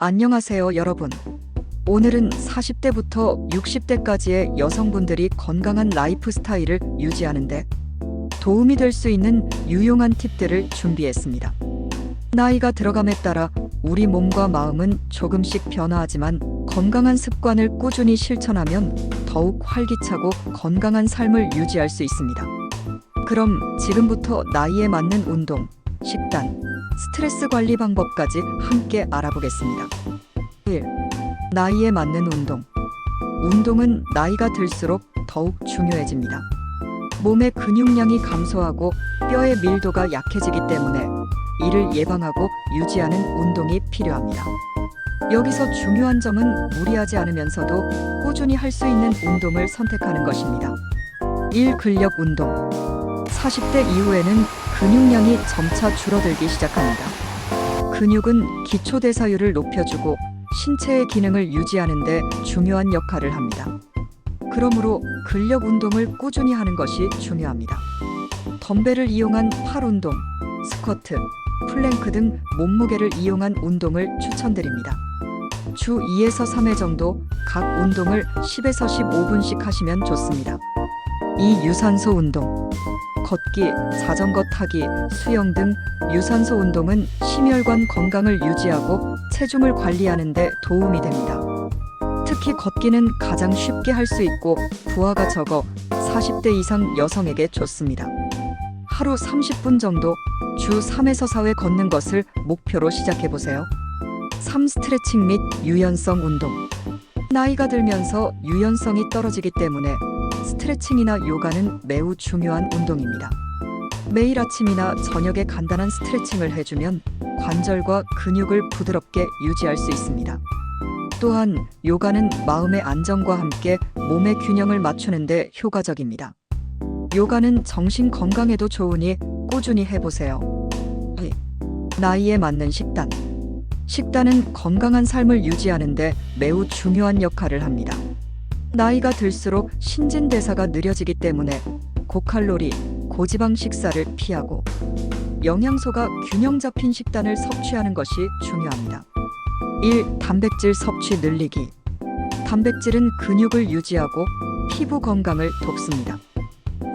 안녕하세요, 여러분. 오늘은 40대부터 60대까지의 여성분들이 건강한 라이프 스타일을 유지하는데 도움이 될 수 있는 유용한 팁들을 준비했습니다. 나이가 들어감에 따라 우리 몸과 마음은 조금씩 변화하지만 건강한 습관을 꾸준히 실천하면 더욱 활기차고 건강한 삶을 유지할 수 있습니다. 그럼 지금부터 나이에 맞는 운동, 식단, 스트레스 관리 방법까지 함께 알아보겠습니다. 1. 나이에 맞는 운동. 운동은 나이가 들수록 더욱 중요해집니다. 몸의 근육량이 감소하고 뼈의 밀도가 약해지기 때문에 이를 예방하고 유지하는 운동이 필요합니다. 여기서 중요한 점은 무리하지 않으면서도 꾸준히 할 수 있는 운동을 선택하는 것입니다. 1. 근력 운동. 40대 이후에는 근육량이 점차 줄어들기 시작합니다. 근육은 기초대사율을 높여주고 신체의 기능을 유지하는 데 중요한 역할을 합니다. 그러므로 근력 운동을 꾸준히 하는 것이 중요합니다. 덤벨을 이용한 팔 운동, 스쿼트, 플랭크 등 몸무게를 이용한 운동을 추천드립니다. 주 2에서 3회 정도 각 운동을 10에서 15분씩 하시면 좋습니다. 2. 유산소 운동. 걷기, 자전거 타기, 수영 등 유산소 운동은 심혈관 건강을 유지하고 체중을 관리하는 데 도움이 됩니다. 특히 걷기는 가장 쉽게 할 수 있고 부하가 적어 40대 이상 여성에게 좋습니다. 하루 30분 정도 주 3에서 4회 걷는 것을 목표로 시작해보세요. 3. 스트레칭 및 유연성 운동. 나이가 들면서 유연성이 떨어지기 때문에 스트레칭이나 요가는 매우 중요한 운동입니다. 매일 아침이나 저녁에 간단한 스트레칭을 해주면 관절과 근육을 부드럽게 유지할 수 있습니다. 또한 요가는 마음의 안정과 함께 몸의 균형을 맞추는 데 효과적입니다. 요가는 정신 건강에도 좋으니 꾸준히 해보세요. 나이에 맞는 식단. 식단은 건강한 삶을 유지하는 데 매우 중요한 역할을 합니다. 나이가 들수록 신진대사가 느려지기 때문에 고칼로리, 고지방 식사를 피하고 영양소가 균형 잡힌 식단을 섭취하는 것이 중요합니다. 1. 단백질 섭취 늘리기. 단백질은 근육을 유지하고 피부 건강을 돕습니다.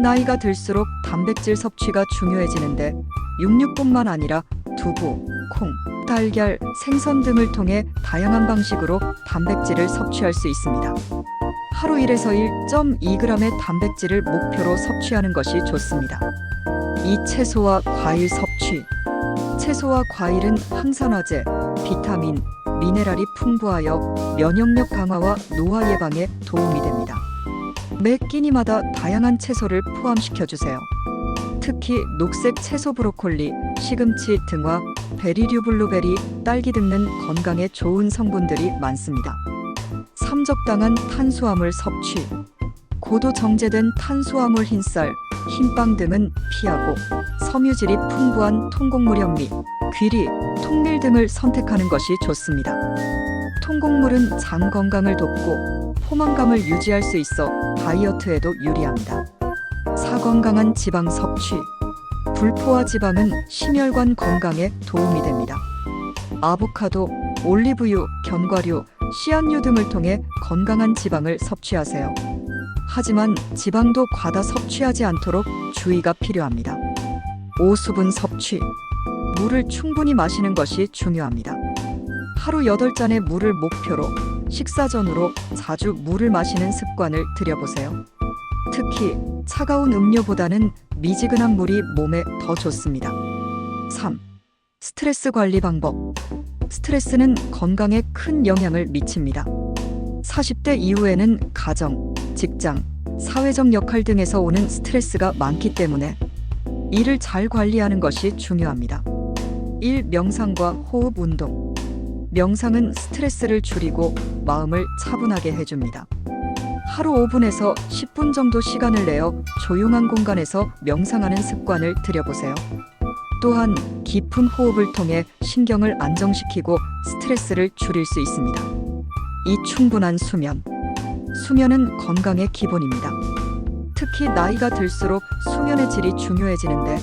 나이가 들수록 단백질 섭취가 중요해지는데 육류뿐만 아니라 두부, 콩, 달걀, 생선 등을 통해 다양한 방식으로 단백질을 섭취할 수 있습니다. 하루 1에서 1.2g의 단백질을 목표로 섭취하는 것이 좋습니다. 2. 채소와 과일 섭취. 채소와 과일은 항산화제, 비타민, 미네랄이 풍부하여 면역력 강화와 노화 예방에 도움이 됩니다. 매 끼니마다 다양한 채소를 포함시켜주세요. 특히 녹색 채소 브로콜리, 시금치 등과 베리류 블루베리, 딸기 등은 건강에 좋은 성분들이 많습니다. 3. 적당한 탄수화물 섭취. 고도 정제된 탄수화물 흰쌀, 흰빵 등은 피하고 섬유질이 풍부한 통곡물 현미, 귀리, 통밀 등을 선택하는 것이 좋습니다. 통곡물은 장 건강을 돕고 포만감을 유지할 수 있어 다이어트에도 유리합니다. 4. 건강한 지방 섭취. 불포화 지방은 심혈관 건강에 도움이 됩니다. 아보카도, 올리브유, 견과류, 씨앗류 등을 통해 건강한 지방을 섭취하세요. 하지만 지방도 과다 섭취하지 않도록 주의가 필요합니다. 5. 수분 섭취. 물을 충분히 마시는 것이 중요합니다. 하루 8잔의 물을 목표로 식사 전후로 자주 물을 마시는 습관을 들여보세요. 특히 차가운 음료보다는 미지근한 물이 몸에 더 좋습니다. 3. 스트레스 관리 방법. 스트레스는 건강에 큰 영향을 미칩니다. 40대 이후에는 가정, 직장, 사회적 역할 등에서 오는 스트레스가 많기 때문에 이를 잘 관리하는 것이 중요합니다. 1. 명상과 호흡 운동. 명상은 스트레스를 줄이고 마음을 차분하게 해줍니다. 하루 5분에서 10분 정도 시간을 내어 조용한 공간에서 명상하는 습관을 들여보세요. 또한 깊은 호흡을 통해 신경을 안정시키고 스트레스를 줄일 수 있습니다. 2. 충분한 수면. 수면은 건강의 기본입니다. 특히 나이가 들수록 수면의 질이 중요해지는데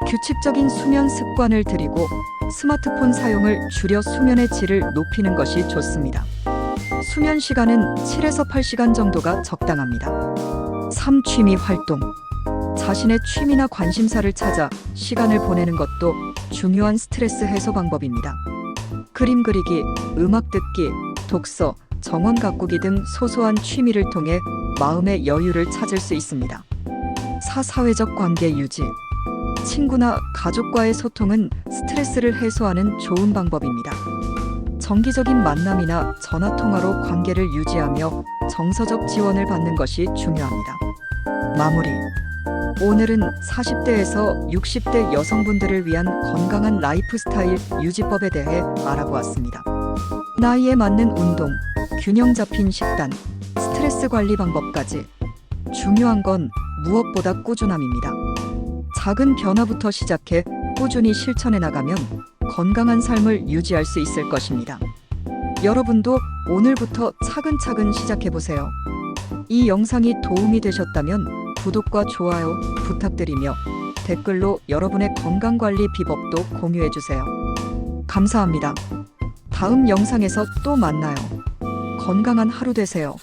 규칙적인 수면 습관을 들이고 스마트폰 사용을 줄여 수면의 질을 높이는 것이 좋습니다. 수면 시간은 7에서 8시간 정도가 적당합니다. 3. 취미 활동. 자신의 취미나 관심사를 찾아 시간을 보내는 것도 중요한 스트레스 해소 방법입니다. 그림 그리기, 음악 듣기, 독서, 정원 가꾸기 등 소소한 취미를 통해 마음의 여유를 찾을 수 있습니다. 4. 사회적 관계 유지. 친구나 가족과의 소통은 스트레스를 해소하는 좋은 방법입니다. 정기적인 만남이나 전화통화로 관계를 유지하며 정서적 지원을 받는 것이 중요합니다. 마무리. 오늘은 40대에서 60대 여성분들을 위한 건강한 라이프 스타일 유지법에 대해 알아보았습니다. 나이에 맞는 운동, 균형 잡힌 식단, 스트레스 관리 방법까지. 중요한 건 무엇보다 꾸준함입니다. 작은 변화부터 시작해 꾸준히 실천해 나가면 건강한 삶을 유지할 수 있을 것입니다. 여러분도 오늘부터 차근차근 시작해 보세요. 이 영상이 도움이 되셨다면 구독과 좋아요 부탁드리며 댓글로 여러분의 건강관리 비법도 공유해 주세요. 감사합니다. 다음 영상에서 또 만나요. 건강한 하루 되세요.